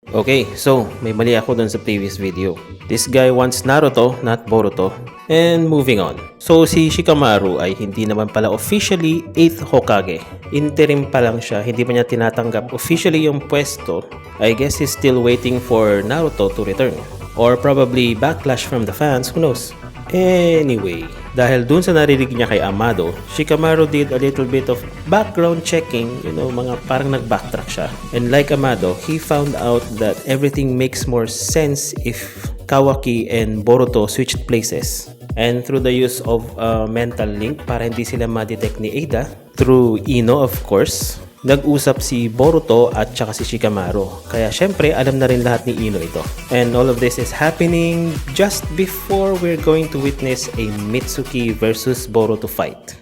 Okay, so may mali ako dun sa previous video. This guy wants Naruto, not Boruto. And moving on. So si Shikamaru ay hindi naman pala officially 8th Hokage. Interim pa lang siya, hindi pa niya tinatanggap officially yung pwesto. I guess he's still waiting for Naruto to return. Or probably backlash from the fans, who knows? Anyway, dahil dun sa narinig niya kay Amado, Shikamaru did a little bit of background checking, mga parang nag-backtrack siya. And like Amado, he found out that everything makes more sense if Kawaki and Boruto switched places. And through the use of a mental link para hindi sila ma-detect ni Ada, through Ino of course, nag-usap si Boruto at saka si Shikamaru. Kaya syempre, alam na rin lahat ni Ino ito. And all of this is happening just before we're going to witness a Mitsuki versus Boruto fight.